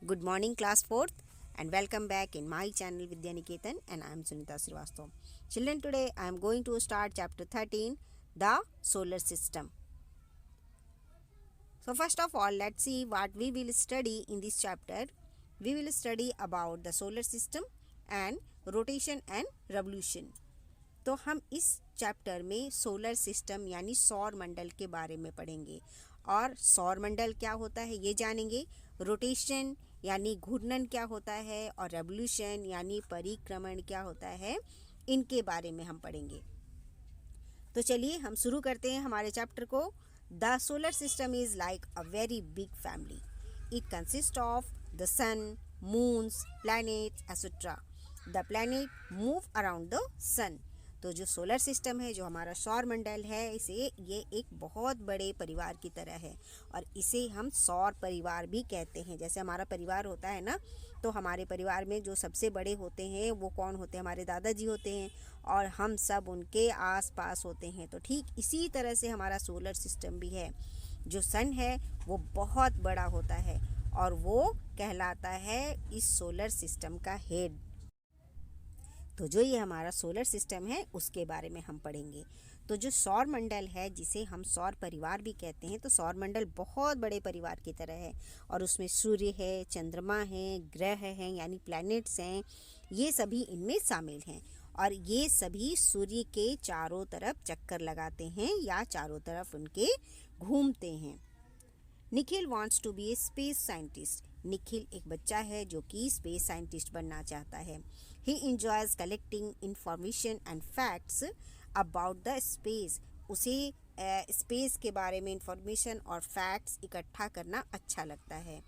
Good morning, class 4th, and welcome back in my channel Vidya Niketan, and I am Sunita Srivastava. Children, today I am going to start chapter 13, the solar system. So, first of all, let's see what we will study in this chapter. We will study about the solar system and rotation and revolution. तो हम इस chapter में solar system यानी सौर मंडल के बारे में पढ़ेंगे और सौर मंडल क्या होता है ये जानेंगे। रोटेशन यानी घूर्णन क्या होता है और रेवोल्यूशन यानी परिक्रमण क्या होता है, इनके बारे में हम पढ़ेंगे। तो चलिए हम शुरू करते हैं हमारे चैप्टर को। The solar system is like a very big family. It consist of the sun, moons, planets etcetera. The planet move around the sun. तो जो सोलर सिस्टम है, जो हमारा सौर मंडल है, इसे ये एक बहुत बड़े परिवार की तरह है और इसे हम सौर परिवार भी कहते हैं। जैसे हमारा परिवार होता है ना, तो हमारे परिवार में जो सबसे बड़े होते हैं वो कौन होते हैं? हमारे दादाजी होते हैं और हम सब उनके आसपास होते हैं। तो ठीक इसी तरह से हमारा सोलर सिस्टम भी है। जो सन है वो बहुत बड़ा होता है और वो कहलाता है इस सोलर सिस्टम का हेड। तो जो ये हमारा सोलर सिस्टम है उसके बारे में हम पढ़ेंगे। तो जो सौर मंडल है, जिसे हम सौर परिवार भी कहते हैं, तो सौर मंडल बहुत बड़े परिवार की तरह है और उसमें सूर्य है, चंद्रमा है, ग्रह हैं यानी प्लैनेट्स हैं, ये सभी इनमें शामिल हैं और ये सभी सूर्य के चारों तरफ चक्कर लगाते हैं या चारों तरफ उनके घूमते हैं। Nikhil wants to be a space scientist. Nikhil एक बच्चा है जो कि स्पेस साइंटिस्ट बनना चाहता है. He enjoys collecting information and facts about the space. उसे स्पेस के बारे में इंफॉर्मेशन और फैक्ट्स इकट्ठा करना अच्छा लगता है.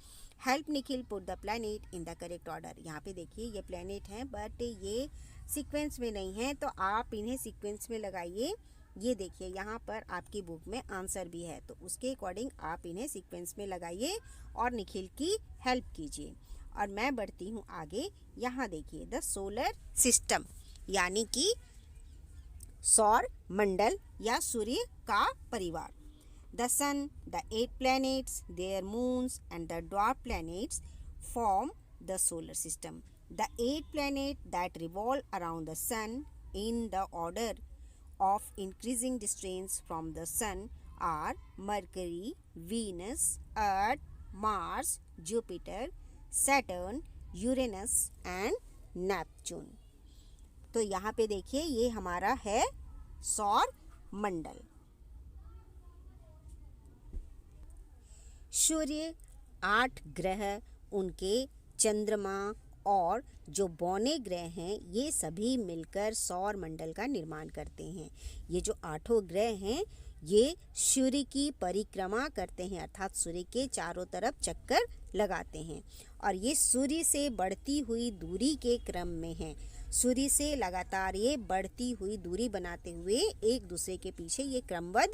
Help Nikhil put the planet in the correct order. यहाँ पे देखिए ये प्लैनेट हैं बट ये सीक्वेंस में नहीं है, तो आप इन्हें सीक्वेंस में लगाइए. ये देखिए यहाँ पर आपकी बुक में आंसर भी है, तो उसके अकॉर्डिंग आप इन्हें सीक्वेंस में लगाइए और निखिल की हेल्प कीजिए. और मैं बढ़ती हूँ आगे. यहाँ देखिए द सोलर सिस्टम यानी कि सौर मंडल या सूर्य का परिवार. The sun, the 8 planets, their moons and the dwarf planets form the solar system. The 8 planets that revolve around the sun in the order of increasing distance from the sun are Mercury, Venus, Earth, Mars, Jupiter, Saturn, Uranus and Neptune. तो यहाँ पे देखिए ये हमारा है सौर मंडल. सूर्य, 8 ग्रह, उनके चंद्रमा और जो बौने ग्रह हैं, ये सभी मिलकर सौर मंडल का निर्माण करते हैं. ये जो 8 ग्रह हैं ये सूर्य की परिक्रमा करते हैं, अर्थात सूर्य के चारों तरफ चक्कर लगाते हैं और ये सूर्य से बढ़ती हुई दूरी के क्रम में हैं. सूर्य से लगातार ये बढ़ती हुई दूरी बनाते हुए एक दूसरे के पीछे ये क्रमबद्ध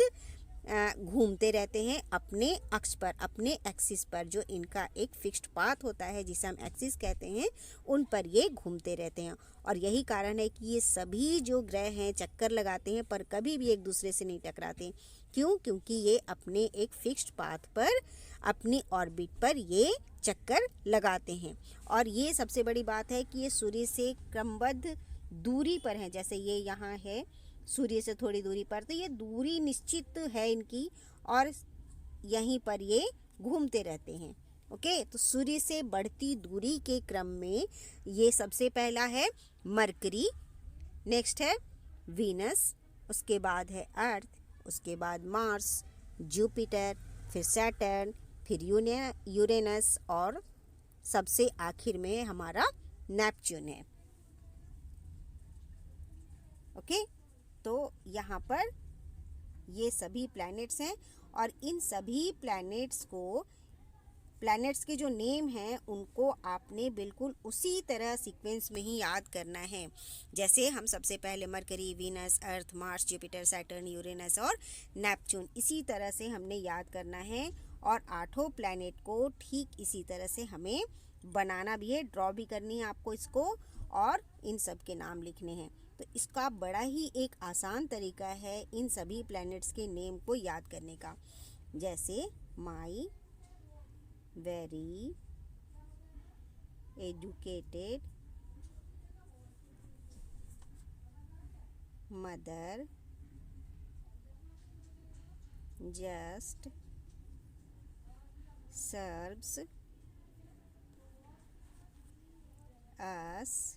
घूमते रहते हैं अपने अक्ष पर, अपने एक्सिस पर. जो इनका एक फिक्स्ड पाथ होता है जिसे हम एक्सिस कहते हैं, उन पर ये घूमते रहते हैं और यही कारण है कि ये सभी जो ग्रह हैं चक्कर लगाते हैं पर कभी भी एक दूसरे से नहीं टकराते. क्यों? क्योंकि ये अपने एक फिक्स्ड पाथ पर, अपनी ऑर्बिट पर ये चक्कर लगाते हैं. और ये सबसे बड़ी बात है कि ये सूर्य से क्रमबद्ध दूरी पर हैं. जैसे ये यहाँ है सूर्य से थोड़ी दूरी पर, तो ये दूरी निश्चित है इनकी और यहीं पर ये घूमते रहते हैं. ओके, तो सूर्य से बढ़ती दूरी के क्रम में ये सबसे पहला है मरकरी, नेक्स्ट है वीनस, उसके बाद है अर्थ, उसके बाद मार्स, जुपिटर, फिर सैटर्न, फिर यूरेनस और सबसे आखिर में हमारा नेपच्यून है. ओके, तो यहाँ पर ये सभी प्लैनेट्स हैं और इन सभी प्लैनेट्स के जो नेम हैं उनको आपने बिल्कुल उसी तरह सीक्वेंस में ही याद करना है. जैसे हम सबसे पहले मरकरी, वीनस, अर्थ, मार्स, जुपिटर, सैटर्न, यूरेनस और नेपच्यून, इसी तरह से हमने याद करना है और 8 प्लैनेट को ठीक इसी तरह से हमें बनाना भी है, ड्रॉ भी करनी है आपको इसको और इन सब के नाम लिखने हैं. तो इसका बड़ा ही एक आसान तरीका है इन सभी प्लैनेट्स के नेम को याद करने का. जैसे my very educated mother just serves us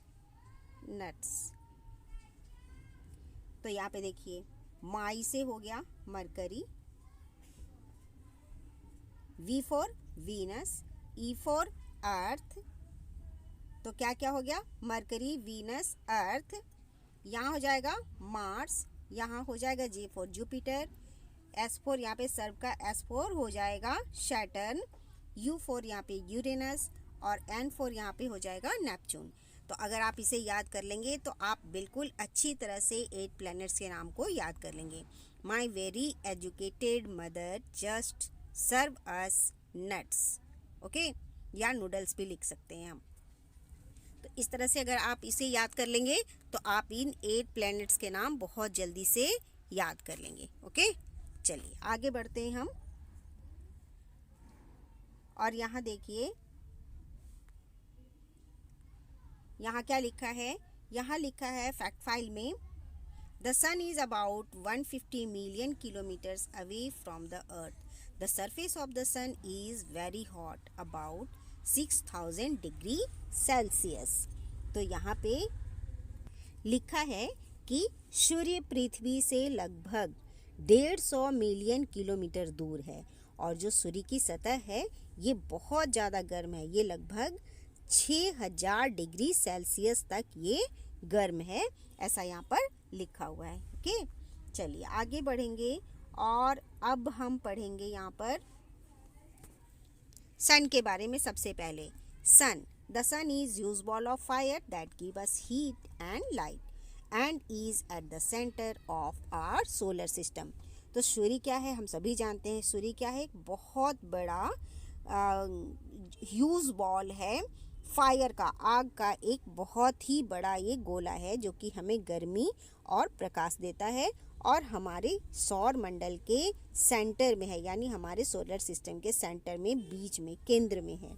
nuts। तो यहाँ पे देखिए माई से हो गया Mercury, V for Venus, E for Earth. तो क्या क्या हो गया, मरकरी, वीनस, अर्थ। यहाँ हो जाएगा मार्स, यहाँ हो जाएगा J for Jupiter, S four यहाँ पे सर्व का एस फोर हो जाएगा सैटर्न, यू फोर यहाँ पे यूरेनस और एन फोर यहाँ पे हो जाएगा नेपच्यून। तो अगर आप इसे याद कर लेंगे तो आप बिल्कुल अच्छी तरह से 8 प्लैनेट्स के नाम को याद कर लेंगे। My very educated mother just serve us nuts, okay, या नूडल्स भी लिख सकते हैं हम। तो इस तरह से अगर आप इसे याद कर लेंगे तो आप इन 8 प्लैनेट्स के नाम बहुत जल्दी से याद कर लेंगे। ओके, चलिए आगे बढ़ते हैं हम। और यहाँ देखिए यहाँ क्या लिखा है, यहाँ लिखा है फैक्ट फाइल में, the sun is about 150 million kilometres away from the Earth. The surface of the sun is very hot, about 6000 degree Celsius. तो यहाँ पे लिखा है कि सूर्य पृथ्वी से लगभग 150 मिलियन किलोमीटर दूर है और जो सूर्य की सतह है ये बहुत ज़्यादा गर्म है, ये लगभग 6000 डिग्री सेल्सियस तक ये गर्म है, ऐसा यहाँ पर लिखा हुआ है। ओके, चलिए आगे बढ़ेंगे और अब हम पढ़ेंगे यहाँ पर सन के बारे में। सबसे पहले sun, the sun is huge ball of fire that give us heat and light and is at the centre of our solar system. तो सूर्य क्या है, हम सभी जानते हैं सूर्य क्या है, एक बहुत बड़ा ह्यूज बॉल है फायर का, आग का एक बहुत ही बड़ा ये गोला है जो कि हमें गर्मी और प्रकाश देता है और हमारे सौर मंडल के सेंटर में है, यानी हमारे सोलर सिस्टम के सेंटर में, बीच में, केंद्र में है।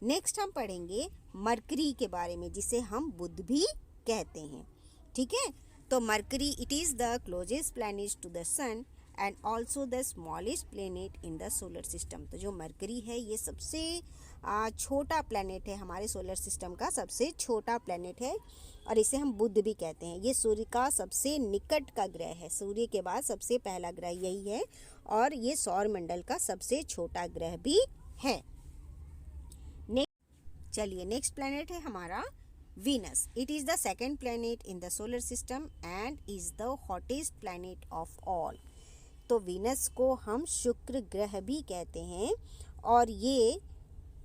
नेक्स्ट हम पढ़ेंगे मरकरी के बारे में, जिसे हम बुध भी कहते हैं। ठीक है, तो Mercury it is the closest planet to the sun and also the smallest planet in the solar system. तो जो मरकरी है ये सबसे छोटा प्लैनेट है, हमारे सोलर सिस्टम का सबसे छोटा प्लैनेट है और इसे हम बुध भी कहते हैं। ये सूर्य का सबसे निकट का ग्रह है, सूर्य के बाद सबसे पहला ग्रह यही है और ये सौर मंडल का सबसे छोटा ग्रह भी है। चलिए नेक्स्ट प्लैनेट है हमारा Venus. It is the second planet in the solar system and is the hottest planet of all. तो वीनस को हम शुक्र ग्रह भी कहते हैं और ये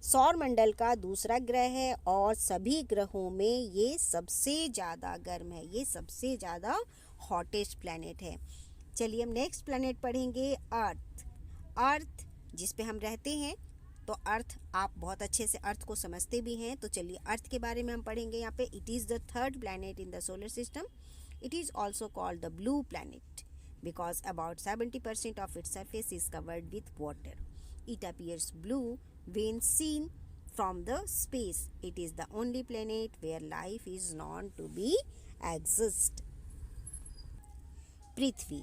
सौर मंडल का दूसरा ग्रह है और सभी ग्रहों में ये सबसे ज़्यादा गर्म है, ये सबसे ज़्यादा हॉटेस्ट प्लैनेट है। चलिए हम नेक्स्ट प्लैनेट पढ़ेंगे अर्थ। अर्थ जिस पे हम रहते हैं, तो अर्थ आप बहुत अच्छे से अर्थ को समझते भी हैं। तो चलिए अर्थ के बारे में हम पढ़ेंगे यहाँ पे। It is the third planet in the solar system. It is also called the blue planet because about 70% of its surface is covered with water. It appears blue when seen from the space. It is the only planet where life is known to be exist. पृथ्वी,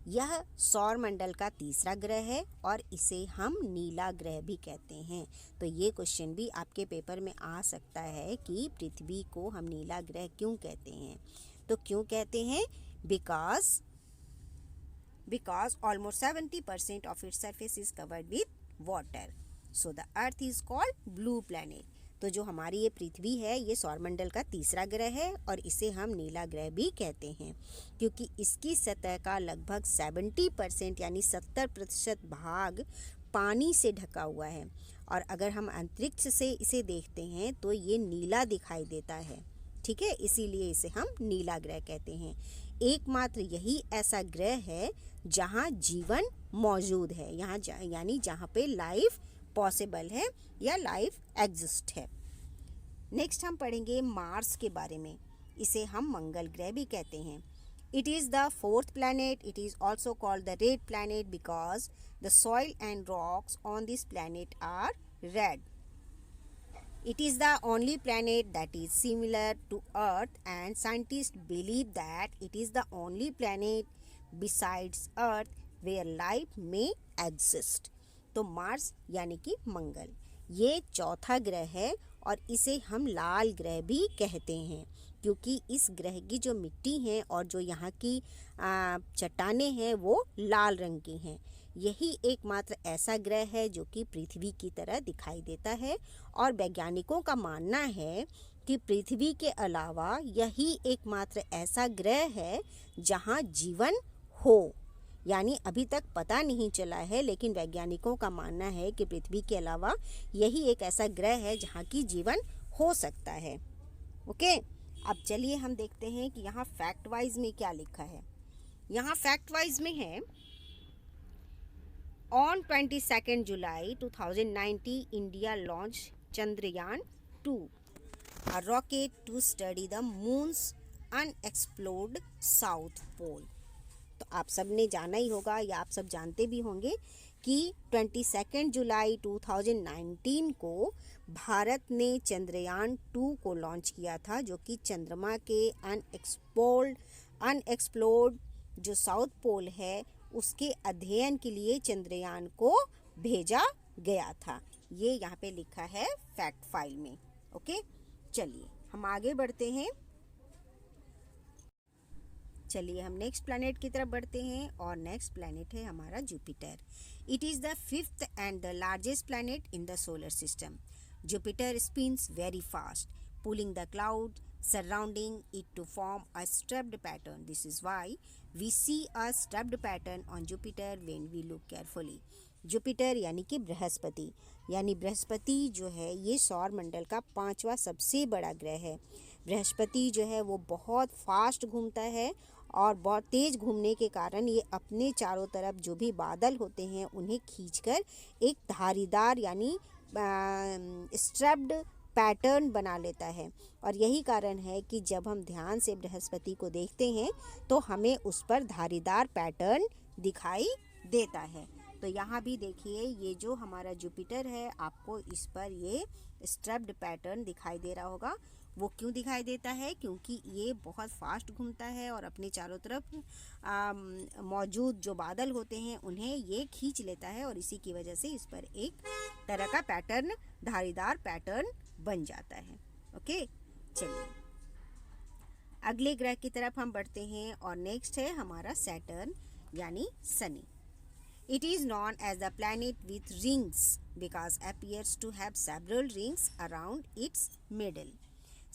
यह सौर मंडल का तीसरा ग्रह है और इसे हम नीला ग्रह भी कहते हैं। तो ये क्वेश्चन भी आपके पेपर में आ सकता है कि पृथ्वी को हम नीला ग्रह क्यों कहते हैं। तो क्यों कहते हैं, because almost 70% of its surface is covered with water. So the earth is called blue planet. तो जो हमारी ये पृथ्वी है ये सौरमंडल का तीसरा ग्रह है और इसे हम नीला ग्रह भी कहते हैं क्योंकि इसकी सतह का लगभग 70% यानी 70% भाग पानी से ढका हुआ है और अगर हम अंतरिक्ष से इसे देखते हैं तो ये नीला दिखाई देता है। ठीक है, इसीलिए इसे हम नीला ग्रह कहते हैं। एकमात्र यही ऐसा ग्रह है जहाँ जीवन मौजूद है, यहाँ यानी जहाँ पे लाइफ पॉसिबल है या लाइफ एग्जिस्ट है। नेक्स्ट हम पढ़ेंगे मार्स के बारे में। इसे हम मंगल ग्रह भी कहते हैं। It is the fourth planet. It is also called the red planet because the soil and rocks on this planet are red. It is the only planet that is similar to Earth, and scientists believe that it is the only planet besides Earth where life may exist. तो Mars यानी कि मंगल ये चौथा ग्रह है और इसे हम लाल ग्रह भी कहते हैं, क्योंकि इस ग्रह की जो मिट्टी है और जो यहाँ की चट्टानें हैं वो लाल रंग की हैं। यही एकमात्र ऐसा ग्रह है जो कि पृथ्वी की तरह दिखाई देता है और वैज्ञानिकों का मानना है कि पृथ्वी के अलावा यही एकमात्र ऐसा ग्रह है जहाँ जीवन हो। यानी अभी तक पता नहीं चला है, लेकिन वैज्ञानिकों का मानना है कि पृथ्वी के अलावा यही एक ऐसा ग्रह है जहाँ की जीवन हो सकता है। ओके, अब चलिए हम देखते हैं कि यहाँ फैक्ट वाइज में क्या लिखा है। यहाँ फैक्ट वाइज में है, on 22 July 2019 India launch Chandrayaan 2, a rocket to study the moon's unexplored south pole। तो आप सब ने जाना ही होगा या आप सब जानते भी होंगे कि 22 जुलाई 2019 को भारत ने चंद्रयान 2 को लॉन्च किया था, जो कि चंद्रमा के अनएक्सप्लोर्ड जो साउथ पोल है उसके अध्ययन के लिए चंद्रयान को भेजा गया था। ये यहाँ पे लिखा है फैक्ट फाइल में। ओके, चलिए हम आगे बढ़ते हैं। चलिए हम नेक्स्ट प्लैनेट की तरफ बढ़ते हैं और नेक्स्ट प्लैनेट है हमारा Jupiter. It is the fifth and the largest planet in the solar system. Jupiter spins very fast, pulling the cloud surrounding it to form a striped pattern. This is why we see a striped pattern on Jupiter when we look carefully. Jupiter यानी कि बृहस्पति, यानी बृहस्पति जो है ये सौर मंडल का 5वां सबसे बड़ा ग्रह है। बृहस्पति जो है वो बहुत फास्ट घूमता है और बहुत तेज़ घूमने के कारण ये अपने चारों तरफ जो भी बादल होते हैं उन्हें खींचकर एक धारीदार यानी स्ट्रैप्ड पैटर्न बना लेता है। और यही कारण है कि जब हम ध्यान से बृहस्पति को देखते हैं तो हमें उस पर धारीदार पैटर्न दिखाई देता है। तो यहाँ भी देखिए ये जो हमारा जुपिटर है आपको इस पर ये स्ट्रैप्ड पैटर्न दिखाई दे रहा होगा। वो क्यों दिखाई देता है? क्योंकि ये बहुत फास्ट घूमता है और अपने चारों तरफ मौजूद जो बादल होते हैं उन्हें ये खींच लेता है और इसी की वजह से इस पर एक तरह का पैटर्न, धारीदार पैटर्न बन जाता है। ओके, चलिए अगले ग्रह की तरफ हम बढ़ते हैं और नेक्स्ट है हमारा सैटर्न यानी Shani. It is known as the planet with rings because appears to have several rings around its middle.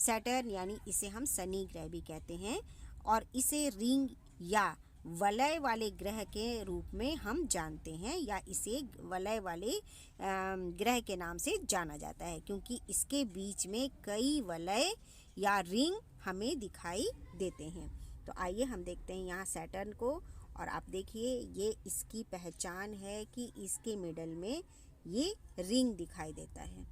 Saturn यानी इसे हम शनि ग्रह भी कहते हैं और इसे रिंग या वलय वाले ग्रह के रूप में हम जानते हैं, या इसे वलय वाले ग्रह के नाम से जाना जाता है क्योंकि इसके बीच में कई वलय या रिंग हमें दिखाई देते हैं। तो आइए हम देखते हैं यहाँ सैटर्न को, और आप देखिए ये इसकी पहचान है कि इसके मिडल में ये रिंग दिखाई देता है।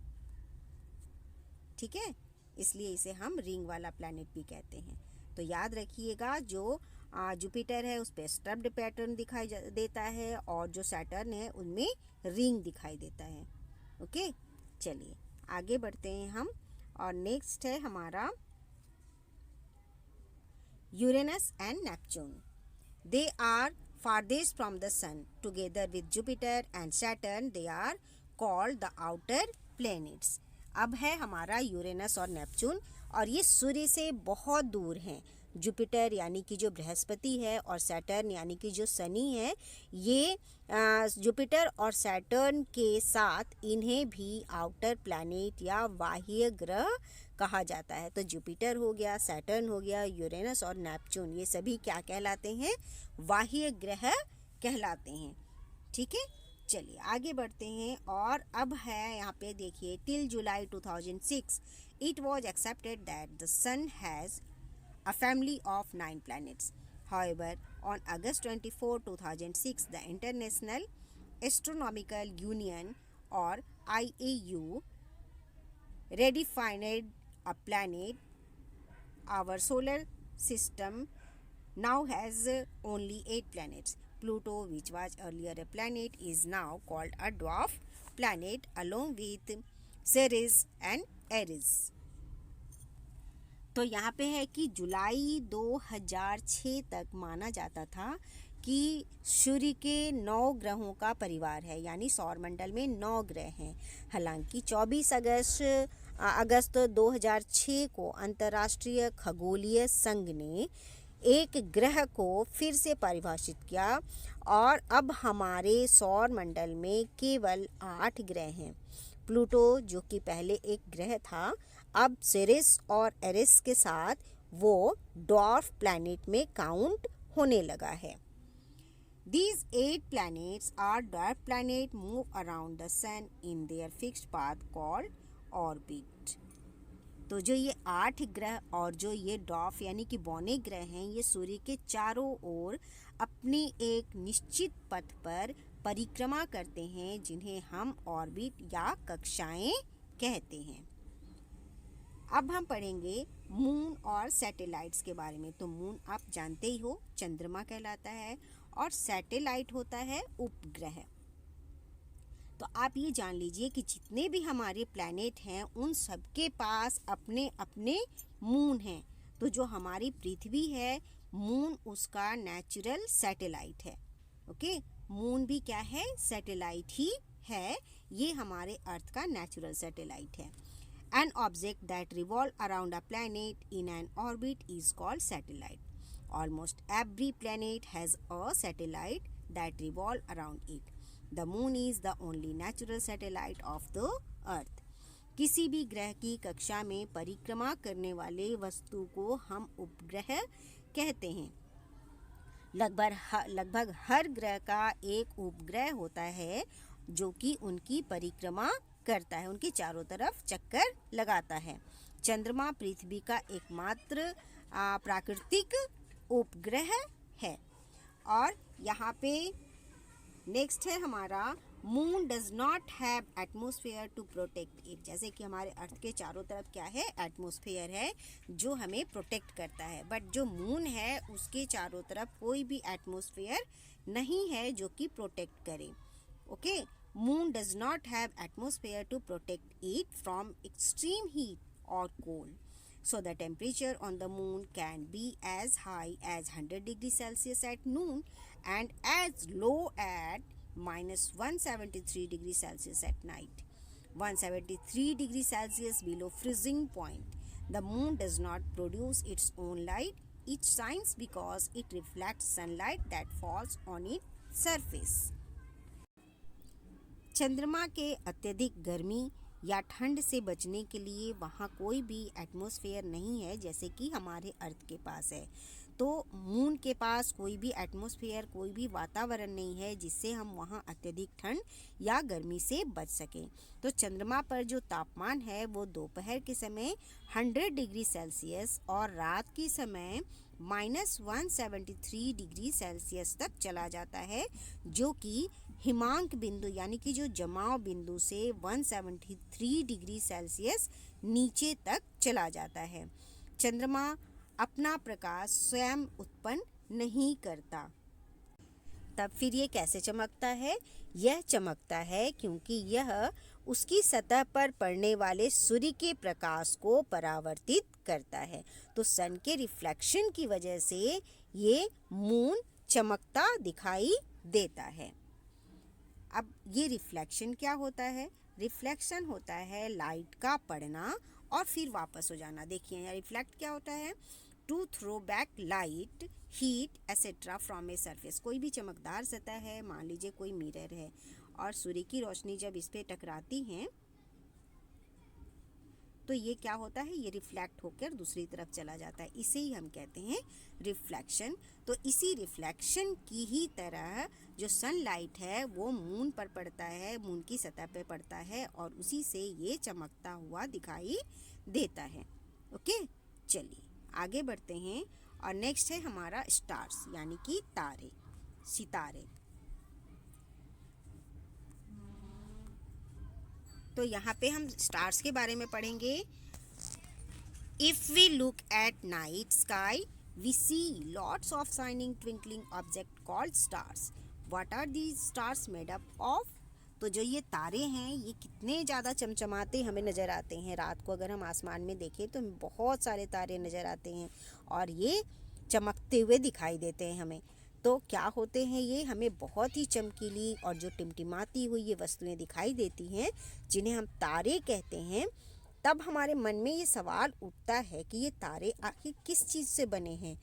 ठीक है, इसलिए इसे हम रिंग वाला प्लैनेट भी कहते हैं। तो याद रखिएगा जो जुपिटर है उस पर स्ट्रप्ड पैटर्न दिखाई देता है और जो सैटर्न है उनमें रिंग दिखाई देता है। ओके, चलिए आगे बढ़ते हैं हम और नेक्स्ट है हमारा Uranus and Neptune. They are farthest from the sun. Together with Jupiter and Saturn, they are called the outer planets. अब है हमारा यूरेनस और नेपच्यून और ये सूर्य से बहुत दूर हैं। जुपिटर यानी कि जो बृहस्पति है और सैटर्न यानी कि जो शनि है, ये जुपिटर और सैटर्न के साथ इन्हें भी आउटर प्लैनेट या बाह्य ग्रह कहा जाता है। तो जुपिटर हो गया, सैटर्न हो गया, यूरेनस और नेपच्यून ये सभी क्या कहलाते हैं? बाह्य ग्रह कहलाते हैं। ठीक है, चलिए आगे बढ़ते हैं और अब है यहाँ पे देखिए till July 2006 it was accepted that the sun has a family of 9 planets. However, on August 24, 2006, the International Astronomical Union or IAU redefined a planet. Our solar system now has only 8 planets. Pluto, which was earlier a planet, is now called a dwarf planet along with Ceres and Eris. तो यहाँ पे है कि जुलाई 2006 तक माना जाता था कि सूर्य के 9 ग्रहों का परिवार है, यानी सौरमंडल में 9 ग्रह हैं। हालांकि 24 अगस्त 2006 को अंतर्राष्ट्रीय खगोलीय संघ ने एक ग्रह को फिर से परिभाषित किया और अब हमारे सौरमंडल में केवल 8 ग्रह हैं। प्लूटो, जो कि पहले एक ग्रह था, अब सिरिस और एरिस के साथ वो डॉर्फ प्लैनेट में काउंट होने लगा है। These 8 planets are dwarf planet move around the sun in their fixed path called orbit। तो जो ये 8 ग्रह और जो ये डॉर्फ यानी कि बौने ग्रह हैं, ये सूर्य के चारों ओर अपनी एक निश्चित पथ पर परिक्रमा करते हैं, जिन्हें हम ऑर्बिट या कक्षाएं कहते हैं। अब हम पढ़ेंगे मून और सैटेलाइट्स के बारे में। तो मून आप जानते ही हो चंद्रमा कहलाता है और सैटेलाइट होता है उपग्रह। तो आप ये जान लीजिए कि जितने भी हमारे प्लैनेट हैं उन सबके पास अपने अपने मून हैं। तो जो हमारी पृथ्वी है, मून उसका नेचुरल सैटेलाइट है। ओके, मून भी क्या है? सैटेलाइट ही है। ये हमारे अर्थ का नेचुरल सैटेलाइट है। An object that revolves around a planet in an orbit is called satellite. Almost every planet has a satellite that revolves around it. The moon is the only natural satellite of the earth. किसी भी ग्रह की कक्षा में परिक्रमा करने वाले वस्तु को हम उपग्रह कहते हैं। लगभग हर ग्रह का एक उपग्रह होता है जो कि उनकी परिक्रमा करता है, उनके चारों तरफ चक्कर लगाता है। चंद्रमा पृथ्वी का एकमात्र प्राकृतिक उपग्रह है। और यहाँ पे नेक्स्ट है हमारा moon does not have atmosphere to protect it. जैसे कि हमारे अर्थ के चारों तरफ क्या है? एटमॉस्फेयर है जो हमें प्रोटेक्ट करता है। बट जो मून है उसके चारों तरफ कोई भी एटमॉस्फेयर नहीं है जो कि प्रोटेक्ट करे। Okay, Moon does not have atmosphere to protect it from extreme heat or cold. So the temperature on the moon can be as high as 100 degrees Celsius at noon and as low at minus 173 degrees Celsius at night. 173 degrees Celsius below freezing point. The moon does not produce its own light. It shines because it reflects sunlight that falls on its surface. चंद्रमा के अत्यधिक गर्मी या ठंड से बचने के लिए वहाँ कोई भी एटमॉस्फेयर नहीं है, जैसे कि हमारे अर्थ के पास है। तो मून के पास कोई भी एटमॉस्फेयर, कोई भी वातावरण नहीं है जिससे हम वहाँ अत्यधिक ठंड या गर्मी से बच सकें। तो चंद्रमा पर जो तापमान है वो दोपहर के समय 100 डिग्री सेल्सियस और रात के समय माइनस 173 डिग्री सेल्सियस तक चला जाता है, जो कि हिमांक बिंदु यानी कि जो जमाव बिंदु से 173 डिग्री सेल्सियस नीचे तक चला जाता है। चंद्रमा अपना प्रकाश स्वयं उत्पन्न नहीं करता। तब फिर ये कैसे चमकता है? यह चमकता है क्योंकि यह उसकी सतह पर पड़ने वाले सूर्य के प्रकाश को परावर्तित करता है। तो सन के रिफ्लेक्शन की वजह से ये मून चमकता दिखाई देता है। अब ये रिफ्लेक्शन क्या होता है? रिफ्लेक्शन होता है लाइट का पड़ना और फिर वापस हो जाना। देखिए यहाँ रिफ्लेक्ट क्या होता है? To throw back light, heat etcetera from a surface. कोई भी चमकदार सतह है, मान लीजिए कोई मिरर है, और सूर्य की रोशनी जब इस पे टकराती है तो ये क्या होता है? ये रिफ्लेक्ट होकर दूसरी तरफ चला जाता है। इसे ही हम कहते हैं रिफ्लेक्शन। तो इसी रिफ्लेक्शन की ही तरह जो सनलाइट है वो मून पर पड़ता है, मून की सतह पे पड़ता है और उसी से ये चमकता हुआ दिखाई देता है। ओके, चलिए आगे बढ़ते हैं। और नेक्स्ट है हमारा स्टार्स यानी कि तारे, सितारे। तो यहाँ पे हम स्टार्स के बारे में पढ़ेंगे। If we look at night sky we see lots of shining twinkling object called stars. What are these stars made up of? तो जो ये तारे हैं ये कितने ज़्यादा चमचमाते हमें नज़र आते हैं। रात को अगर हम आसमान में देखें तो बहुत सारे तारे नज़र आते हैं और ये चमकते हुए दिखाई देते हैं हमें। तो क्या होते हैं ये, हमें बहुत ही चमकीली और जो टिमटिमाती हुई ये वस्तुएं दिखाई देती हैं जिन्हें हम तारे कहते हैं। तब हमारे मन में ये सवाल उठता है कि ये तारे आखिर किस चीज़ से बने हैं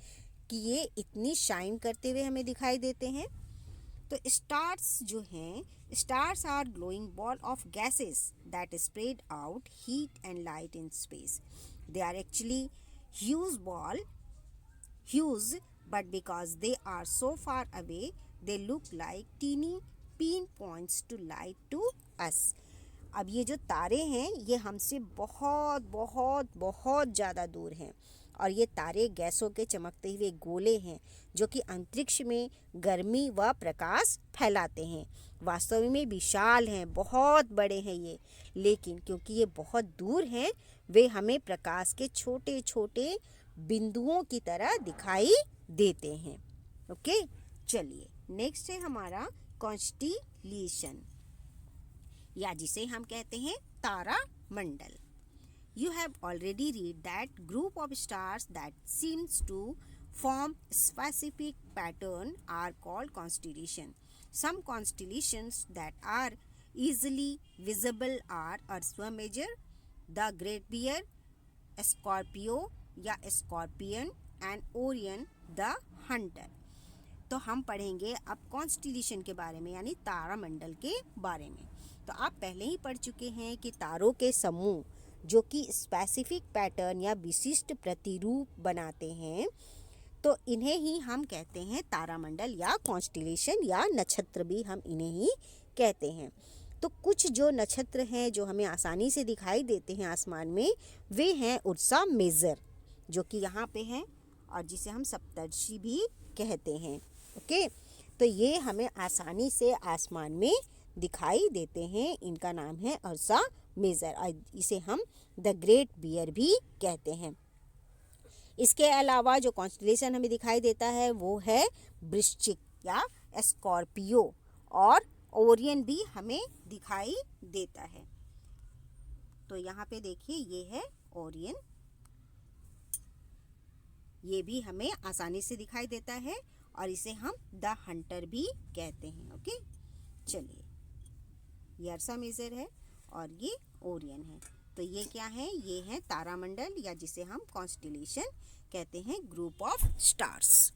कि ये इतनी शाइन करते हुए हमें दिखाई देते हैं। तो स्टार्स जो हैं, stars are glowing ball of gases that spread out heat and light in space. They are actually huge, but because they are so far away they look like teeny pinpoints to light to us. अब ये जो तारे हैं ये हमसे बहुत बहुत बहुत ज़्यादा दूर हैं और ये तारे गैसों के चमकते हुए गोले हैं जो कि अंतरिक्ष में गर्मी व प्रकाश फैलाते हैं। वास्तव में विशाल हैं, बहुत बड़े हैं ये, लेकिन क्योंकि ये बहुत दूर हैं वे हमें प्रकाश के छोटे छोटे बिंदुओं की तरह दिखाई देते हैं। ओके, चलिए नेक्स्ट है हमारा कॉन्स्टिलेशन, या जिसे हम कहते हैं तारा मंडल। You have already read that group of stars that seems to form specific pattern are called constellation. Some constellations that are easily visible are Ursa Major, the Great Bear, Scorpio या Scorpion and Orion the Hunter. तो हम पढ़ेंगे अब constellation के बारे में, यानी तारामंडल के बारे में। तो आप पहले ही पढ़ चुके हैं कि तारों के समूह जो कि स्पेसिफिक पैटर्न या विशिष्ट प्रतिरूप बनाते हैं, तो इन्हें ही हम कहते हैं तारामंडल या कॉन्स्टिलेशन, या नक्षत्र भी हम इन्हें ही कहते हैं। तो कुछ जो नक्षत्र हैं जो हमें आसानी से दिखाई देते हैं आसमान में, वे हैं उर्सा मेजर जो कि यहाँ पे हैं और जिसे हम सप्तर्षि भी कहते हैं। ओके, तो ये हमें आसानी से आसमान में दिखाई देते हैं। इनका नाम है उर्सा मेजर और इसे हम द ग्रेट बियर भी कहते हैं। इसके अलावा जो कॉन्स्टिलेशन हमें दिखाई देता है वो है वृश्चिक या स्कॉर्पियो, और ओरियन भी हमें दिखाई देता है। तो यहाँ पे देखिए ये है ओरियन, ये भी हमें आसानी से दिखाई देता है और इसे हम द हंटर भी कहते हैं। ओके, चलिए ये उर्सा मेजर है और ये ओरियन है। तो ये क्या है, ये है तारामंडल या जिसे हम कॉन्स्टिलेशन कहते हैं, group of stars.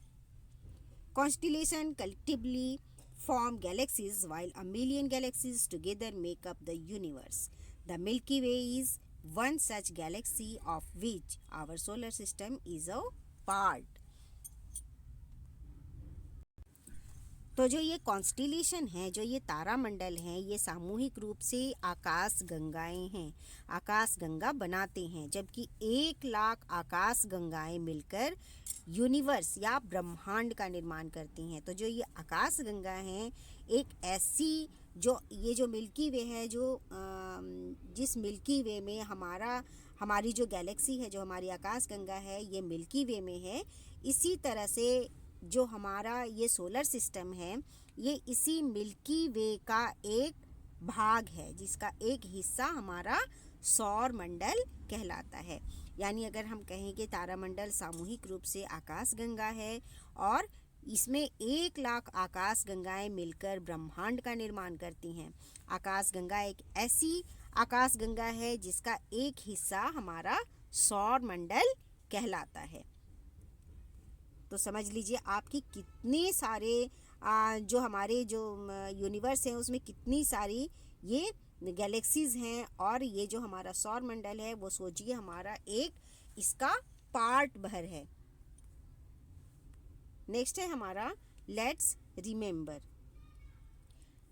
Constellation collectively form galaxies while a million galaxies together make up the universe. The Milky Way is one such galaxy of which our solar system is a part. तो जो ये constellation है, जो ये तारामंडल हैं, ये सामूहिक रूप से आकाश गंगाएं हैं, आकाश गंगा बनाते हैं, जबकि 1,00,000 आकाश गंगाएं मिलकर यूनिवर्स या ब्रह्मांड का निर्माण करती हैं। तो जो ये आकाश गंगा हैं, एक ऐसी ये जो मिल्की वे है, जो जिस मिल्की वे में हमारी जो गैलेक्सी है, जो हमारी आकाश गंगा है, ये मिल्की वे में है। इसी तरह से जो हमारा ये सोलर सिस्टम है, ये इसी मिल्की वे का एक भाग है, जिसका एक हिस्सा हमारा सौर मंडल कहलाता है। यानी अगर हम कहें कि तारामंडल सामूहिक रूप से आकाश गंगा है और इसमें 1,00,000 आकाश गंगाएं मिलकर ब्रह्मांड का निर्माण करती हैं। आकाश गंगा एक ऐसी आकाश गंगा है जिसका एक हिस्सा हमारा सौर मंडल कहलाता है। तो समझ लीजिए आपकी कितने सारे जो हमारे जो यूनिवर्स हैं उसमें कितनी सारी ये गैलेक्सीज हैं, और ये जो हमारा सौर मंडल है वो सोचिए हमारा एक इसका पार्ट भर है। नेक्स्ट है हमारा लेट्स रिमेंबर।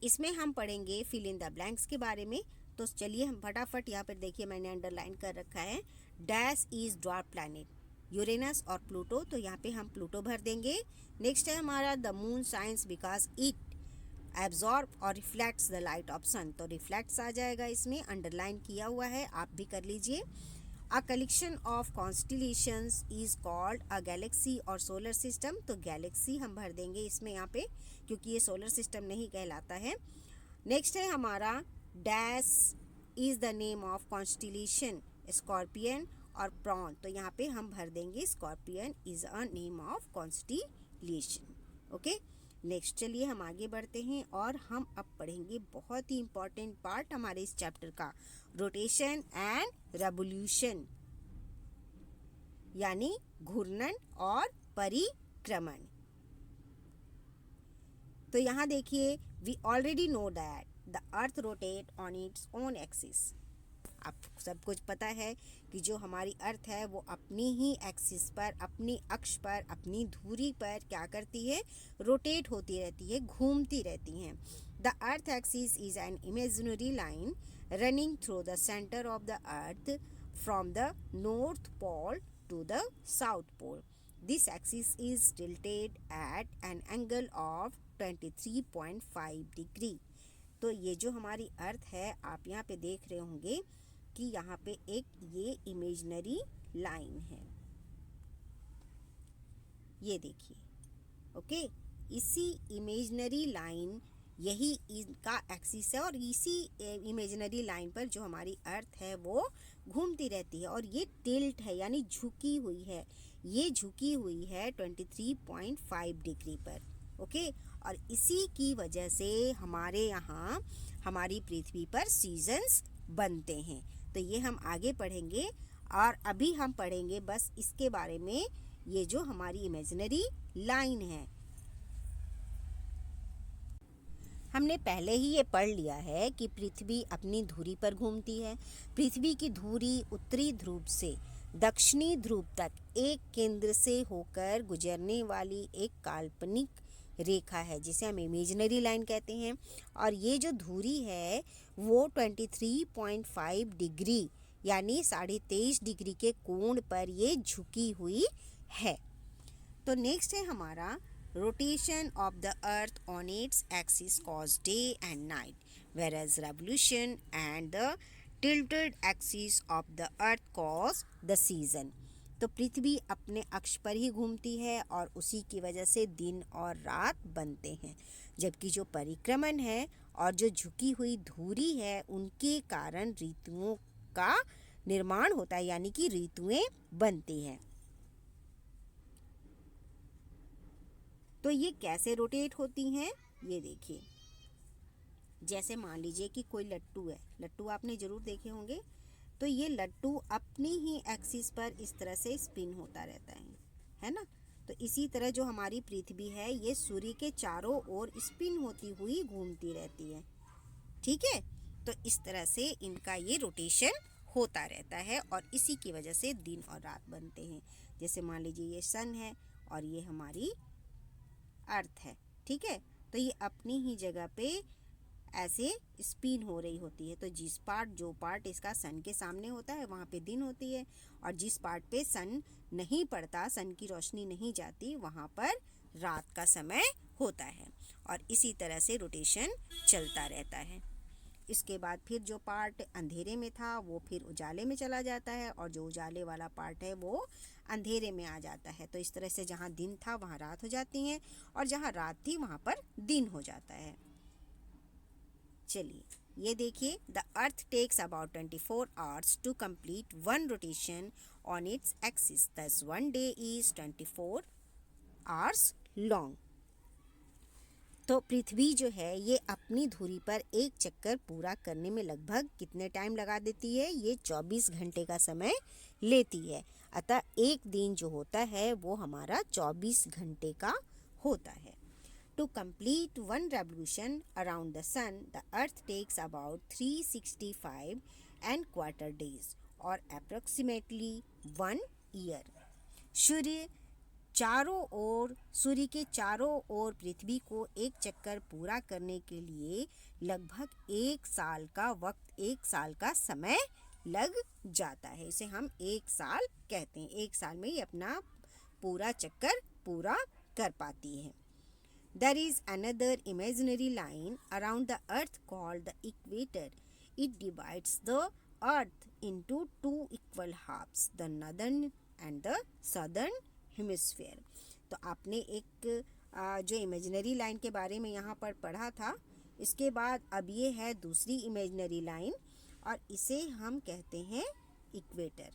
इसमें हम पढ़ेंगे फिल इन द ब्लैंक्स के बारे में। तो चलिए हम फटाफट यहाँ पर देखिए मैंने अंडरलाइन कर रखा है, dash is dwarf planet, Uranus और प्लूटो। तो यहाँ पे हम प्लूटो भर देंगे। नेक्स्ट है हमारा the moon science because it absorb और रिफ्लेक्ट्स द लाइट ऑफ सन। तो रिफ्लेक्ट्स आ जाएगा, इसमें अंडरलाइन किया हुआ है, आप भी कर लीजिए। A collection of constellations is called a Galaxy और सोलर सिस्टम। तो गैलेक्सी हम भर देंगे इसमें यहाँ पे, क्योंकि ये सोलर सिस्टम नहीं कहलाता है। नेक्स्ट है हमारा dash is the name of constellation, scorpion और प्रॉन। तो यहाँ पे हम भर देंगे scorpion is a name of constellation. Okay, next चलिए हम आगे बढ़ते हैं और हम अब पढ़ेंगे बहुत ही इंपॉर्टेंट पार्ट हमारे इस चैप्टर का, रोटेशन एंड रेवोल्यूशन, यानी घूर्णन और परिक्रमण। तो यहाँ देखिए, we already know that the Earth rotate on its own axis. आप सब कुछ पता है कि जो हमारी अर्थ है वो अपनी ही एक्सिस पर, अपनी अक्ष पर, अपनी धुरी पर क्या करती है, रोटेट होती रहती है, घूमती रहती हैं। The Earth axis is an imaginary line running through the centre of the Earth from the north pole to the south pole. This axis is tilted at an angle of 23.5 degree. तो ये जो हमारी अर्थ है, आप यहाँ पे देख रहे होंगे कि यहाँ पे एक ये इमेजिनरी लाइन है, ये देखिए। ओके, इसी इमेजिनरी लाइन यही इनका एक्सिस है और इसी इमेजिनरी लाइन पर जो हमारी अर्थ है वो घूमती रहती है और ये टिल्ट है यानी झुकी हुई है। ये झुकी हुई है 23.5 डिग्री पर। ओके, और इसी की वजह से हमारे यहाँ हमारी पृथ्वी पर सीजन्स बनते हैं। तो ये हम आगे पढ़ेंगे और अभी हम पढ़ेंगे बस इसके बारे में, ये जो हमारी इमेजिनरी लाइन है। हमने पहले ही ये पढ़ लिया है कि पृथ्वी अपनी धुरी पर घूमती है। पृथ्वी की धुरी उत्तरी ध्रुव से दक्षिणी ध्रुव तक एक केंद्र से होकर गुजरने वाली एक काल्पनिक रेखा है जिसे हम इमेजिनरी लाइन कहते हैं। और ये जो धुरी है वो 23.5 डिग्री यानी 23.5 डिग्री के कोण पर ये झुकी हुई है। तो नेक्स्ट है हमारा rotation of the earth on its axis cause day and night, whereas revolution and the tilted axis of the earth cause the season। तो पृथ्वी अपने अक्ष पर ही घूमती है और उसी की वजह से दिन और रात बनते हैं, जबकि जो परिक्रमण है और जो झुकी हुई धुरी है उनके कारण ऋतुओं का निर्माण होता है, यानी कि ऋतुएं बनती हैं। तो ये कैसे रोटेट होती हैं, ये देखिए। जैसे मान लीजिए कि कोई लट्टू है, लट्टू आपने ज़रूर देखे होंगे। तो ये लट्टू अपनी ही एक्सिस पर इस तरह से स्पिन होता रहता है ना। तो इसी तरह जो हमारी पृथ्वी है ये सूर्य के चारों ओर स्पिन होती हुई घूमती रहती है, ठीक है। तो इस तरह से इनका ये रोटेशन होता रहता है और इसी की वजह से दिन और रात बनते हैं। जैसे मान लीजिए ये सन है और ये हमारी अर्थ है, ठीक है। तो ये अपनी ही जगह पे ऐसे स्पिन हो रही होती है। तो जो पार्ट इसका सन के सामने होता है वहाँ पे दिन होती है, और जिस पार्ट पे सन नहीं पड़ता, सन की रोशनी नहीं जाती, वहाँ पर रात का समय होता है। और इसी तरह से रोटेशन चलता रहता है। इसके बाद फिर जो पार्ट अंधेरे में था वो फिर उजाले में चला जाता है, और जो उजाले वाला पार्ट है वो अंधेरे में आ जाता है। तो इस तरह से जहाँ दिन था वहाँ रात हो जाती है, और जहाँ रात थी वहाँ पर दिन हो जाता है। चलिए ये देखिए, the earth takes about 24 hours to complete one rotation on its axis, thus one day is 24 hours long. तो पृथ्वी जो है ये अपनी धुरी पर एक चक्कर पूरा करने में लगभग कितने टाइम लगा देती है, ये 24 घंटे का समय लेती है। अतः एक दिन जो होता है वो हमारा 24 घंटे का होता है। To complete one revolution around the sun, the earth takes about 365.25 days or approximately 1 year. सूर्य के चारों ओर पृथ्वी को एक चक्कर पूरा करने के लिए लगभग एक साल का समय लग जाता है। इसे हम एक साल कहते हैं। एक साल में ये अपना पूरा चक्कर पूरा कर पाती है। There is another imaginary line around the earth called the equator. It divides the earth into two equal halves, the northern and the southern hemisphere. तो आपने एक जो इमेजिनरी लाइन के बारे में यहाँ पर पढ़ा था इसके बाद अब ये है दूसरी इमेजिनरी लाइन और इसे हम कहते हैं इक्वेटर।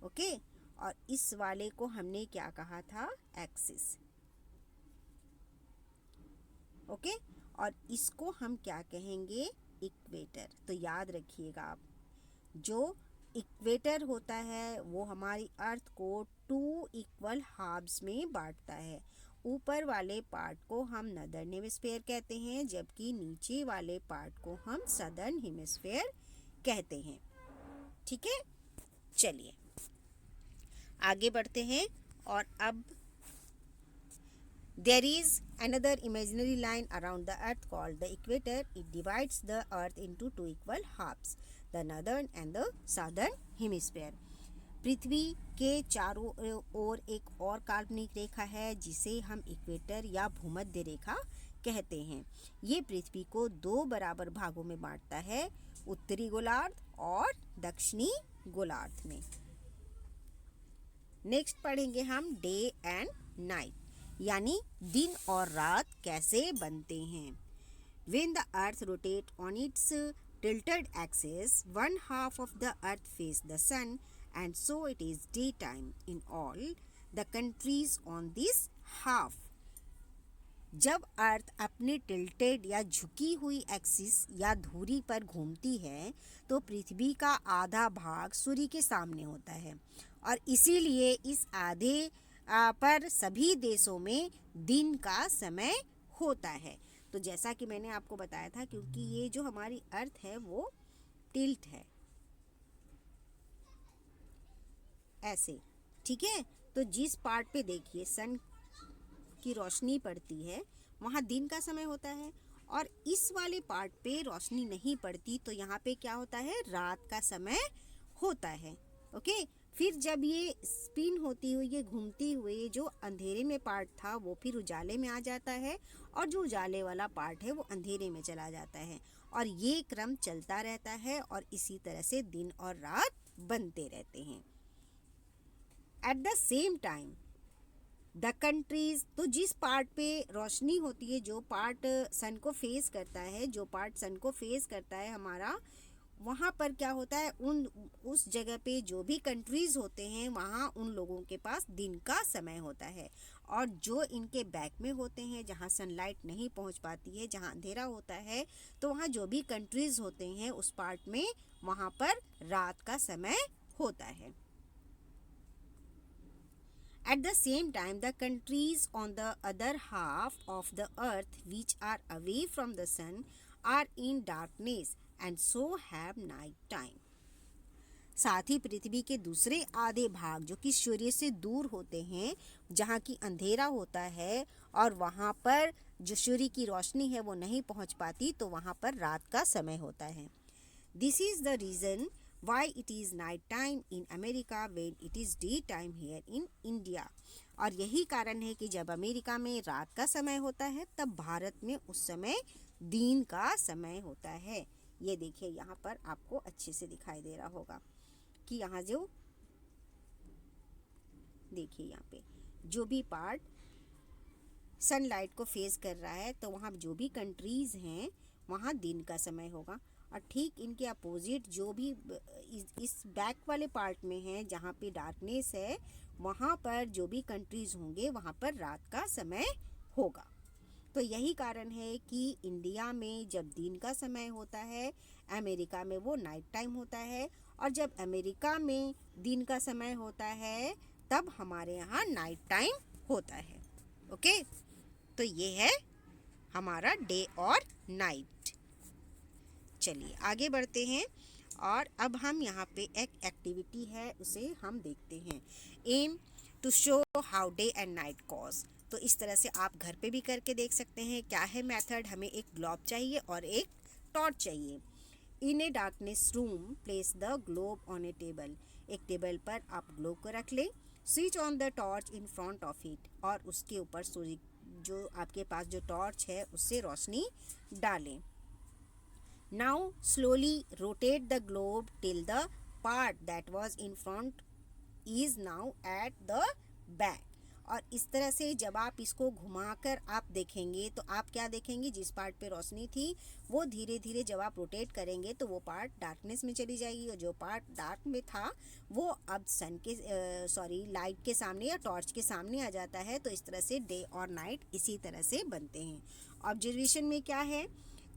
ओके, और इस वाले को हमने क्या कहा था, एक्सिस। ओके, और इसको हम क्या कहेंगे, इक्वेटर। तो याद रखिएगा आप, जो इक्वेटर होता है वो हमारी अर्थ को 2 इक्वल हाफ्स में बांटता है। ऊपर वाले पार्ट को हम नॉर्दर्न हेमिस्फीयर कहते हैं, जबकि नीचे वाले पार्ट को हम सदर्न हेमिस्फीयर कहते हैं। ठीक है, चलिए आगे बढ़ते हैं। और अब there is another imaginary line around the earth called the equator. It divides the earth into 2 equal halves, the northern and the southern hemisphere. पृथ्वी के चारों ओर एक और काल्पनिक रेखा है जिसे हम इक्वेटर या भूमध्य रेखा कहते हैं। ये पृथ्वी को 2 बराबर भागों में बांटता है, उत्तरी गोलार्ध और दक्षिणी गोलार्ध में। नेक्स्ट पढ़ेंगे हम डे एंड नाइट, यानी दिन और रात कैसे बनते हैं। When the earth rotates on its tilted axis, one half of the earth faces the sun and so it is daytime in all the countries on this half. जब अर्थ अपने tilted या झुकी हुई एक्सिस या धुरी पर घूमती है तो पृथ्वी का आधा भाग सूर्य के सामने होता है और इसीलिए इस आधे पर सभी देशों में दिन का समय होता है। तो जैसा कि मैंने आपको बताया था, क्योंकि ये जो हमारी अर्थ है वो टिल्ट है ऐसे, ठीक है। तो जिस पार्ट पे देखिए सन की रोशनी पड़ती है वहाँ दिन का समय होता है और इस वाले पार्ट पे रोशनी नहीं पड़ती तो यहाँ पे क्या होता है, रात का समय होता है। ओके, फिर जब ये स्पिन होती हुई, ये घूमती हुई जो अंधेरे में पार्ट था वो फिर उजाले में आ जाता है और जो उजाले वाला पार्ट है वो अंधेरे में चला जाता है और ये क्रम चलता रहता है और इसी तरह से दिन और रात बनते रहते हैं। At the same time the countries, तो जिस पार्ट पे रोशनी होती है, जो पार्ट सन को फेस करता है, जो पार्ट सन को फेस करता है हमारा, वहाँ पर क्या होता है, उस जगह पे जो भी कंट्रीज़ होते हैं वहाँ उन लोगों के पास दिन का समय होता है और जो इनके बैक में होते हैं, जहाँ सनलाइट नहीं पहुँच पाती है, जहाँ अंधेरा होता है, तो वहाँ जो भी कंट्रीज़ होते हैं उस पार्ट में वहाँ पर रात का समय होता है। At the same time, the countries on the other half of the earth which are away from the sun are in darkness and so have night time. साथ ही पृथ्वी के दूसरे आधे भाग जो कि सूर्य से दूर होते हैं, जहाँ की अंधेरा होता है और वहाँ पर जो सूर्य की रोशनी है वो नहीं पहुँच पाती, तो वहाँ पर रात का समय होता है। This is the reason why it is night time in America when it is day time here in India. और यही कारण है कि जब अमेरिका में रात का समय होता है तब भारत में उस समय दिन का समय होता है। ये देखिए यहाँ पर आपको अच्छे से दिखाई दे रहा होगा कि यहाँ जो देखिए यहाँ पे जो भी पार्ट सनलाइट को फेस कर रहा है तो वहाँ जो भी कंट्रीज़ हैं वहाँ दिन का समय होगा और ठीक इनके अपोजिट जो भी इस बैक वाले पार्ट में है जहाँ पे डार्कनेस है वहाँ पर जो भी कंट्रीज़ होंगे वहाँ पर रात का समय होगा। तो यही कारण है कि इंडिया में जब दिन का समय होता है, अमेरिका में वो नाइट टाइम होता है और जब अमेरिका में दिन का समय होता है तब हमारे यहाँ नाइट टाइम होता है। ओके, तो ये है हमारा डे और नाइट। चलिए आगे बढ़ते हैं और अब हम यहाँ पे एक एक्टिविटी है उसे हम देखते हैं। Aim to show how day and night cause. तो इस तरह से आप घर पे भी करके देख सकते हैं। क्या है मेथड, हमें एक ग्लोब चाहिए और एक टॉर्च चाहिए। In a darkness room place the globe on a table. एक टेबल पर आप ग्लोब को रख लें। Switch on the torch in front of it, और उसके ऊपर सूर्य जो आपके पास जो टॉर्च है उससे रोशनी डालें। Now slowly rotate the globe till the part that was in front is now at the back. और इस तरह से जब आप इसको घुमाकर आप देखेंगे तो आप क्या देखेंगे, जिस पार्ट पे रोशनी थी वो धीरे धीरे जब आप रोटेट करेंगे तो वो पार्ट डार्कनेस में चली जाएगी, और जो पार्ट डार्क में था वो अब सन के लाइट के सामने या टॉर्च के सामने आ जाता है। तो इस तरह से डे और नाइट इसी तरह से बनते हैं। ऑब्जर्वेशन में क्या है,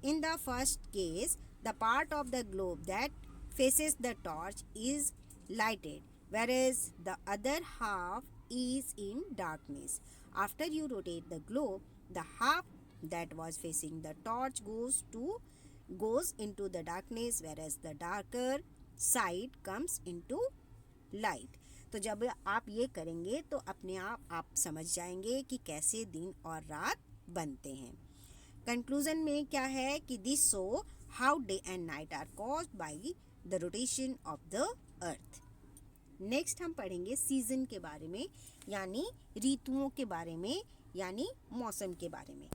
in the first case the part of the globe that faces the torch is lighted, whereas the other half is in darkness. After you rotate the globe, the half that was facing the torch goes into the darkness, whereas the darker side comes into light. तो जब आप ये करेंगे तो अपने आप समझ जाएंगे कि कैसे दिन और रात बनते हैं। कंक्लूजन में क्या है कि this show how day and night are caused by the rotation of the Earth. Next हम पढ़ेंगे सीजन के बारे में, यानी ऋतुओं के बारे में, यानी मौसम के बारे में।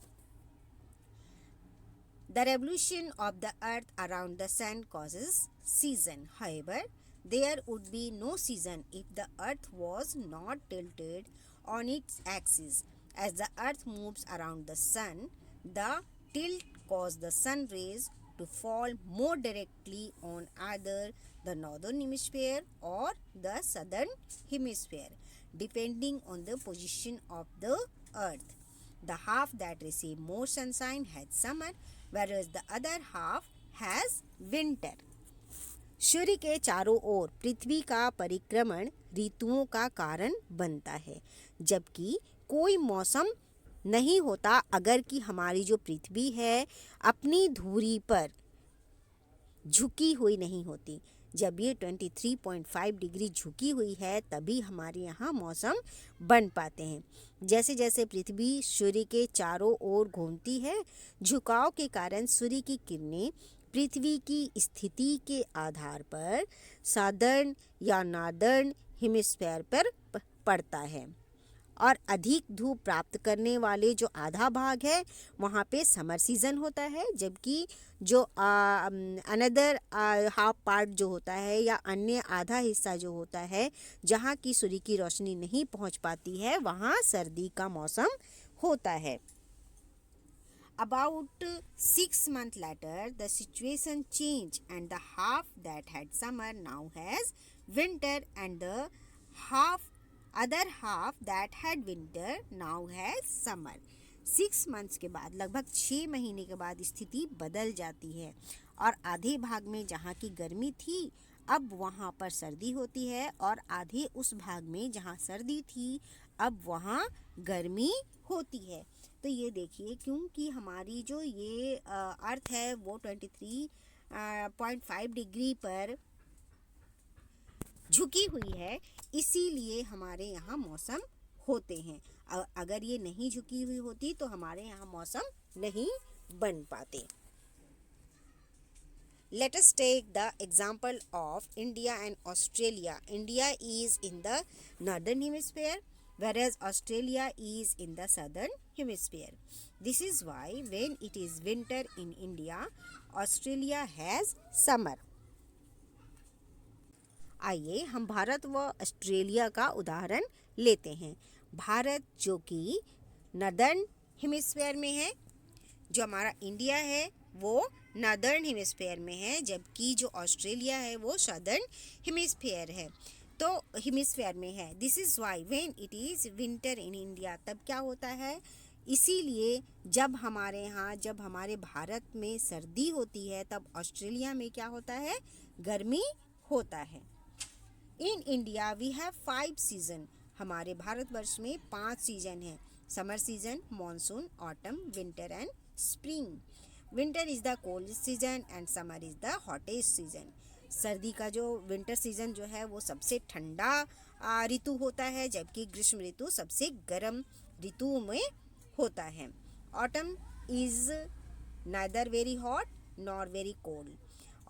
The revolution of the Earth around the sun causes season, however there would be no season if the earth was not tilted on its axis. As the earth moves around the sun, the tilt causes the sun rays to fall more directly on either the northern hemisphere or the southern hemisphere, depending on the position of the earth. The half that receives more sunshine has summer, whereas the other half has winter. सूर्य के चारों ओर पृथ्वी का परिक्रमण ऋतुओं का कारण बनता है, जबकि कोई मौसम नहीं होता अगर कि हमारी जो पृथ्वी है अपनी धुरी पर झुकी हुई नहीं होती। जब ये 23.5 डिग्री झुकी हुई है तभी हमारे यहाँ मौसम बन पाते हैं। जैसे जैसे पृथ्वी सूर्य के चारों ओर घूमती है, झुकाव के कारण सूर्य की किरणें पृथ्वी की स्थिति के आधार पर सादर्न या नॉर्दर्न हेमिस्फीयर पर पड़ता है, और अधिक धूप प्राप्त करने वाले जो आधा भाग है वहाँ पे समर सीज़न होता है, जबकि जो अनदर हाफ पार्ट जो होता है या अन्य आधा हिस्सा जो होता है जहाँ की सूर्य की रोशनी नहीं पहुँच पाती है वहाँ सर्दी का मौसम होता है। About 6 months later, the situation changed and the half that had summer now has winter, and the other half that had winter now has summer. 6 months के बाद, लगभग 6 महीने के बाद स्थिति बदल जाती है, और आधे भाग में जहाँ की गर्मी थी अब वहाँ पर सर्दी होती है, और आधे उस भाग में जहाँ सर्दी थी अब वहाँ गर्मी होती है। तो ये देखिए, क्योंकि हमारी जो ये अर्थ है वो 23.5 डिग्री पर झुकी हुई है, इसीलिए हमारे यहाँ मौसम होते हैं। अगर ये नहीं झुकी हुई होती तो हमारे यहाँ मौसम नहीं बन पाते। Let us take the example of India and Australia. India is in the northern hemisphere, whereas Australia is in the southern hemisphere. This is why when it is winter in India, Australia has summer. आइए हम भारत व Australia का उदाहरण लेते हैं। भारत जो कि northern hemisphere में है, जो हमारा इंडिया है वो नॉर्दर्न हेमिस्फीयर में है, जबकि जो ऑस्ट्रेलिया है वो सदर्न हेमिस्फीयर है, तो हेमिस्फीयर में है। This is why when it is winter in India, तब क्या होता है, इसीलिए जब हमारे भारत में सर्दी होती है तब ऑस्ट्रेलिया में क्या होता है, गर्मी होता है। In India we have 5 season, हमारे भारतवर्ष में 5 सीजन हैं। Summer season, monsoon, autumn, winter and spring. Winter is the coldest season and summer is the hottest season. सर्दी का जो विंटर सीजन जो है वो सबसे ठंडा ऋतु होता है, जबकि ग्रीष्म ऋतु सबसे गर्म ऋतुओं में होता है। Autumn is neither very hot nor very cold.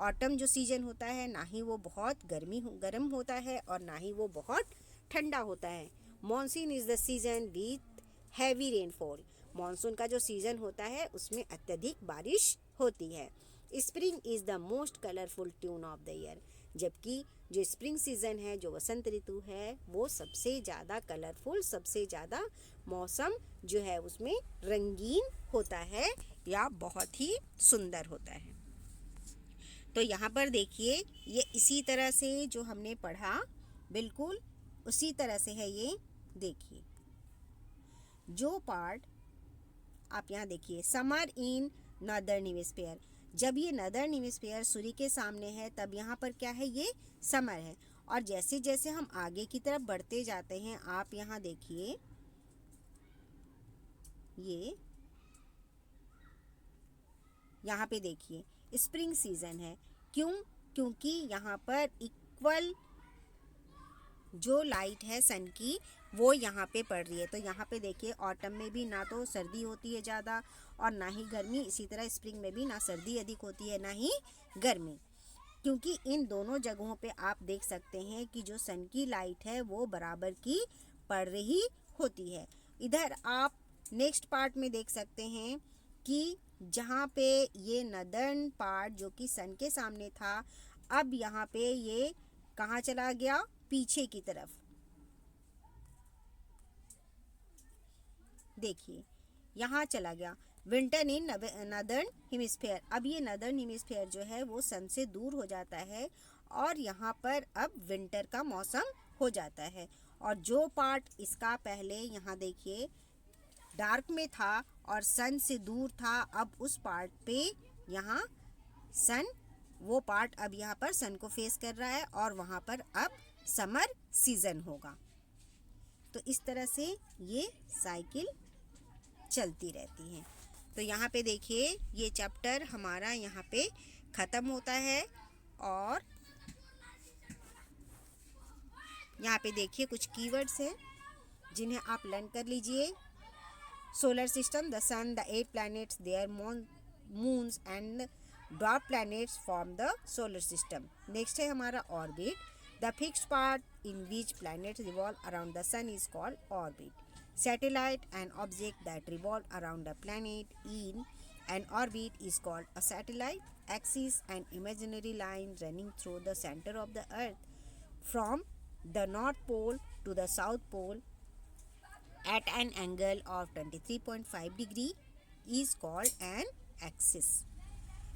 Autumn जो सीजन होता है ना ही वो बहुत गर्म होता है और ना ही वो बहुत ठंडा होता है। Monsoon is the season with heavy rainfall. Monsoon का जो सीज़न होता है उसमें अत्यधिक बारिश होती है। Spring is the most colourful tune of the year, जबकि जो स्प्रिंग सीज़न है, जो वसंत ऋतु है, वो सबसे ज़्यादा कलरफुल, सबसे ज़्यादा मौसम जो है उसमें रंगीन होता है या बहुत ही सुंदर होता है। तो यहाँ पर देखिए, ये इसी तरह से जो हमने पढ़ा बिल्कुल उसी तरह से है। ये देखिए जो पार्ट आप यहाँ देखिए, समर इन नॉर्दर्न हेमिस्फीयर, जब ये नॉर्दर्न हेमिस्फीयर सूर्य के सामने है तब यहाँ पर क्या है, ये समर है। और जैसे जैसे हम आगे की तरफ बढ़ते जाते हैं, आप यहाँ देखिए ये यहाँ पे देखिए स्प्रिंग सीजन है। क्यों? क्योंकि यहाँ पर इक्वल जो लाइट है सन की वो यहाँ पे पड़ रही है। तो यहाँ पे देखिए ऑटम में भी ना तो सर्दी होती है ज़्यादा और ना ही गर्मी, इसी तरह स्प्रिंग में भी ना सर्दी अधिक होती है ना ही गर्मी, क्योंकि इन दोनों जगहों पे आप देख सकते हैं कि जो सन की लाइट है वो बराबर की पड़ रही होती है। इधर आप नेक्स्ट पार्ट में देख सकते हैं कि जहाँ पे ये नदर्न पार्ट जो कि सन के सामने था, अब यहाँ पे ये कहाँ चला गया, पीछे की तरफ। देखिए यहाँ चला गया विंटर इन नदर्न हेमिस्फीयर। अब ये नदर्न हेमिस्फीयर जो है वो सन से दूर हो जाता है और यहाँ पर अब विंटर का मौसम हो जाता है। और जो पार्ट इसका पहले यहाँ देखिए डार्क में था और सन से दूर था, अब उस पार्ट पे यहाँ सन, वो पार्ट अब यहाँ पर सन को फेस कर रहा है और वहाँ पर अब समर सीजन होगा। तो इस तरह से ये साइकिल चलती रहती है। तो यहाँ पे देखिए ये चैप्टर हमारा यहाँ पे ख़त्म होता है और यहाँ पे देखिए कुछ कीवर्ड्स हैं जिन्हें आप लर्न कर लीजिए। Solar system, the sun, the 8 planets, their moons and dwarf planets form the solar system. Next है हमारा orbit, the fixed part in which planets revolve around the sun is called orbit. Satellite, an object that revolves around a planet in an orbit is called a satellite. Axis, an imaginary line running through the center of the earth from the north pole to the south pole at an angle of 23.5 degree is called an axis.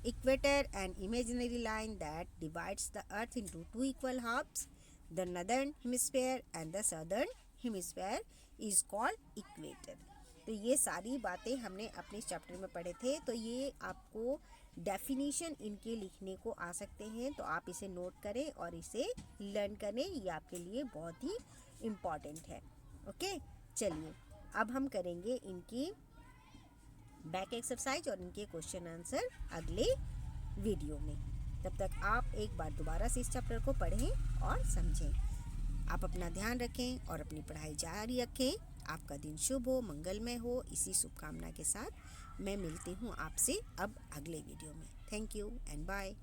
Equator, an imaginary line that divides the earth into two equal halves, the northern hemisphere and the southern hemisphere is called equator. तो ये सारी बातें हमने अपने chapter में पढ़े थे। तो ये आपको डेफिनेशन इनके लिखने को आ सकते हैं, तो आप इसे नोट करें और इसे लर्न करें, ये आपके लिए बहुत ही इम्पॉर्टेंट है। ओके, चलिए अब हम करेंगे इनकी बैक एक्सरसाइज और इनके क्वेश्चन आंसर अगले वीडियो में। तब तक आप एक बार दोबारा से इस चैप्टर को पढ़ें और समझें। आप अपना ध्यान रखें और अपनी पढ़ाई जारी रखें। आपका दिन शुभ हो, मंगलमय हो। इसी शुभकामना के साथ मैं मिलती हूँ आपसे अब अगले वीडियो में। Thank you and bye.